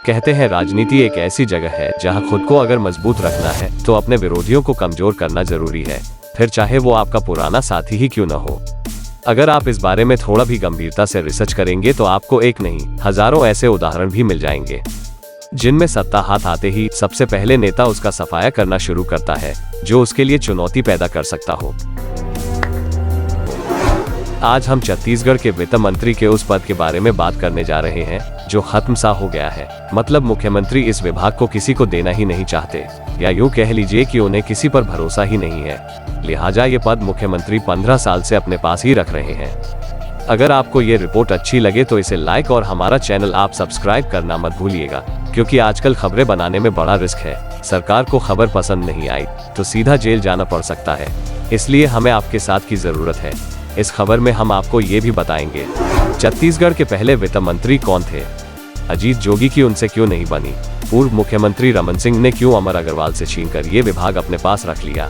कहते हैं राजनीति एक ऐसी जगह है जहां खुद को अगर मजबूत रखना है तो अपने विरोधियों को कमजोर करना जरूरी है, फिर चाहे वो आपका पुराना साथी ही क्यों न हो। अगर आप इस बारे में थोड़ा भी गंभीरता से रिसर्च करेंगे तो आपको एक नहीं हजारों ऐसे उदाहरण भी मिल जाएंगे जिनमें सत्ता हाथ आते ही सबसे पहले नेता उसका सफाया करना शुरू करता है जो उसके लिए चुनौती पैदा कर सकता हो। आज हम छत्तीसगढ़ के वित्त मंत्री के उस पद के बारे में बात करने जा रहे हैं जो खत्म सा हो गया है। मतलब मुख्यमंत्री इस विभाग को किसी को देना ही नहीं चाहते, या यूं कह लीजिए कि उन्हें किसी पर भरोसा ही नहीं है, लिहाजा ये पद मुख्यमंत्री 15 साल से अपने पास ही रख रहे हैं। अगर आपको ये रिपोर्ट अच्छी लगे तो इसे लाइक और हमारा चैनल आप सब्सक्राइब करना मत भूलिएगा, क्योंकि आजकल खबरें बनाने में बड़ा रिस्क है। सरकार को खबर पसंद नहीं आई तो सीधा जेल जाना पड़ सकता है, इसलिए हमें आपके साथ की जरूरत है। इस खबर में हम आपको ये भी बताएंगे छत्तीसगढ़ के पहले वित्त मंत्री कौन थे, अजीत जोगी की उनसे क्यों नहीं बनी, पूर्व मुख्यमंत्री रमन सिंह ने क्यों अमर अग्रवाल से छीनकर ये विभाग अपने पास रख लिया।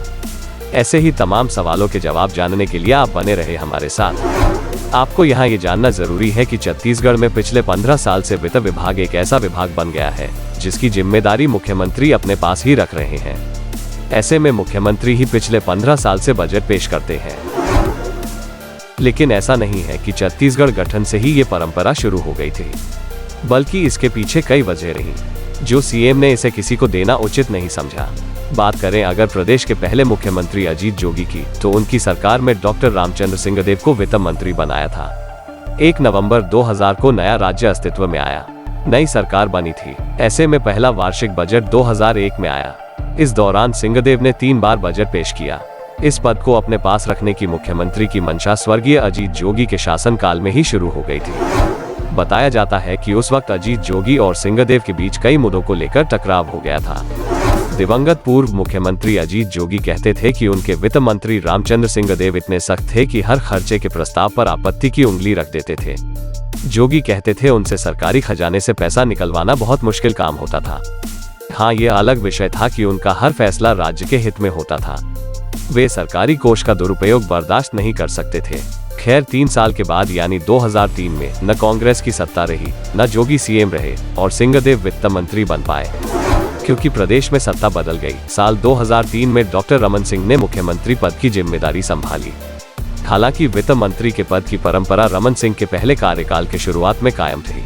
ऐसे ही तमाम सवालों के जवाब जानने के लिए आप बने रहे हमारे साथ। आपको यहाँ ये जानना जरूरी है कि छत्तीसगढ़ में पिछले 15 साल से वित्त विभाग एक ऐसा विभाग बन गया है जिसकी जिम्मेदारी मुख्यमंत्री अपने पास ही रख रहे हैं। ऐसे में मुख्यमंत्री ही पिछले 15 साल से बजट पेश करते हैं। लेकिन ऐसा नहीं है कि छत्तीसगढ़ गठन से ही ये परंपरा शुरू हो गई थी, बल्कि इसके पीछे कई वजह रही जो सीएम ने इसे किसी को देना उचित नहीं समझा। बात करें अगर प्रदेश के पहले मुख्यमंत्री अजीत जोगी की, तो उनकी सरकार में डॉक्टर रामचंद्र सिंहदेव को वित्त मंत्री बनाया था। 1 नवंबर 2000 को नया राज्य अस्तित्व में आया, नई सरकार बनी थी। ऐसे में पहला वार्षिक बजट 2001 में आया। इस दौरान सिंहदेव ने 3 बार बजट पेश किया। इस पद को अपने पास रखने की मुख्यमंत्री की मंशा स्वर्गीय अजीत जोगी के शासनकाल में ही शुरू हो गई थी। बताया जाता है कि उस वक्त अजीत जोगी और सिंहदेव के बीच कई मुद्दों को लेकर टकराव हो गया था। दिवंगत पूर्व मुख्यमंत्री अजीत जोगी कहते थे कि उनके वित्त मंत्री रामचंद्र सिंहदेव इतने सख्त थे कि हर खर्चे के प्रस्ताव पर आपत्ति की उंगली रख देते थे। जोगी कहते थे उनसे सरकारी खजाने से पैसा निकलवाना बहुत मुश्किल काम होता था। हाँ, ये अलग विषय था कि उनका हर फैसला राज्य के हित में होता था। वे सरकारी कोष का दुरुपयोग बर्दाश्त नहीं कर सकते थे। खैर 3 साल के बाद यानी 2003 में न कांग्रेस की सत्ता रही, न जोगी सीएम रहे और सिंहदेव वित्त मंत्री बन पाए, क्योंकि प्रदेश में सत्ता बदल गई। साल 2003 में डॉक्टर रमन सिंह ने मुख्यमंत्री पद की जिम्मेदारी संभाली। हालांकि वित्त मंत्री के पद की परंपरा रमन सिंह के पहले कार्यकाल के शुरुआत में कायम थी।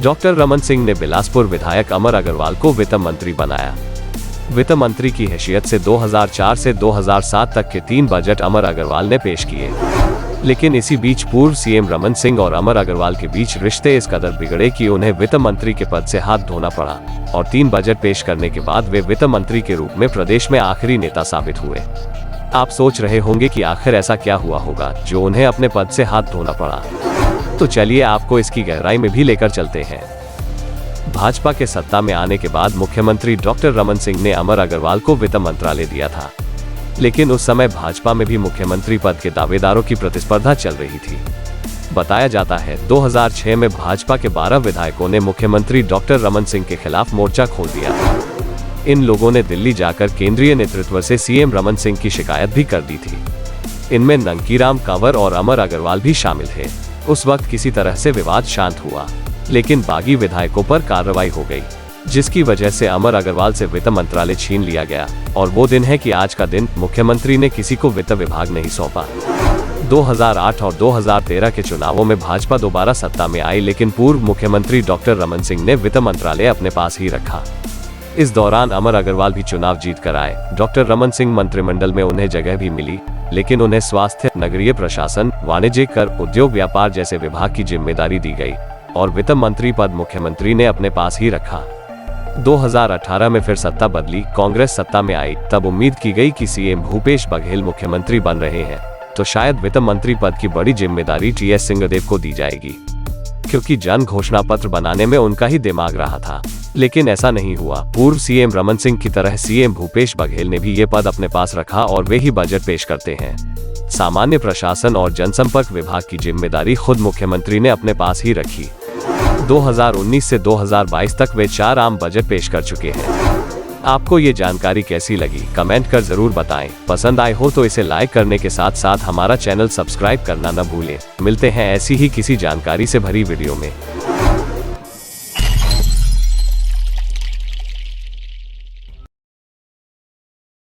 डॉक्टर रमन सिंह ने बिलासपुर विधायक अमर अग्रवाल को वित्त मंत्री बनाया। वित्त मंत्री की हैसियत से 2004 से 2007 तक के 3 बजट अमर अग्रवाल ने पेश किए। लेकिन इसी बीच पूर्व सीएम रमन सिंह और अमर अग्रवाल के बीच रिश्ते इस कदर बिगड़े कि उन्हें वित्त मंत्री के पद से हाथ धोना पड़ा और 3 बजट पेश करने के बाद वे वित्त मंत्री के रूप में प्रदेश में आखिरी नेता साबित हुए। आप सोच रहे होंगे कि आखिर ऐसा क्या हुआ होगा जो उन्हें अपने पद से हाथ धोना पड़ा। तो चलिए आपको इसकी गहराई में भी लेकर चलते हैं। भाजपा के सत्ता में आने के बाद मुख्यमंत्री डॉक्टर रमन सिंह ने अमर अग्रवाल को वित्त मंत्रालय दिया था, लेकिन उस समय भाजपा में भी मुख्यमंत्री पद के दावेदारों की प्रतिस्पर्धा चल रही थी। बताया जाता है 2006 में भाजपा के 12 विधायकों ने मुख्यमंत्री डॉक्टर रमन सिंह के खिलाफ मोर्चा खोल दिया था। इन लोगों ने दिल्ली जाकर केंद्रीय नेतृत्व से सीएम रमन सिंह की शिकायत भी कर दी थी। इनमें नंकीराम कंवर और अमर अग्रवाल भी शामिल थे। उस वक्त किसी तरह से विवाद शांत हुआ, लेकिन बागी विधायकों पर कार्रवाई हो गई, जिसकी वजह से अमर अग्रवाल से वित्त मंत्रालय छीन लिया गया। और वो दिन है कि आज का दिन मुख्यमंत्री ने किसी को वित्त विभाग नहीं सौंपा। 2008 और 2013 के चुनावों में भाजपा दोबारा सत्ता में आई, लेकिन पूर्व मुख्यमंत्री डॉक्टर रमन सिंह ने वित्त मंत्रालय अपने पास ही रखा। इस दौरान अमर अग्रवाल भी चुनाव जीत कर आए। डॉक्टर रमन सिंह मंत्रिमंडल में उन्हें जगह भी मिली, लेकिन उन्हें स्वास्थ्य, नगरीय प्रशासन, वाणिज्य, कर, उद्योग, व्यापार जैसे विभाग की जिम्मेदारी दी गई और वित्त मंत्री पद मुख्यमंत्री ने अपने पास ही रखा। 2018 में फिर सत्ता बदली, कांग्रेस सत्ता में आई। तब उम्मीद की गई कि सीएम भूपेश बघेल मुख्यमंत्री बन रहे हैं तो शायद वित्त मंत्री पद की बड़ी जिम्मेदारी टीएस सिंहदेव को दी जाएगी, क्योंकि जन घोषणा पत्र बनाने में उनका ही दिमाग रहा था। लेकिन ऐसा नहीं हुआ। पूर्व सीएम रमन सिंह की तरह सीएम भूपेश बघेल ने भी ये पद अपने पास रखा और वे ही बजट पेश करते हैं। सामान्य प्रशासन और जनसंपर्क विभाग की जिम्मेदारी खुद मुख्यमंत्री ने अपने पास ही रखी। 2019 से 2022 तक वे 4 आम बजट पेश कर चुके हैं। आपको ये जानकारी कैसी लगी कमेंट कर जरूर बताएं। पसंद आए हो तो इसे लाइक करने के साथ साथ हमारा चैनल सब्सक्राइब करना न भूलें। मिलते हैं ऐसी ही किसी जानकारी से भरी वीडियो में।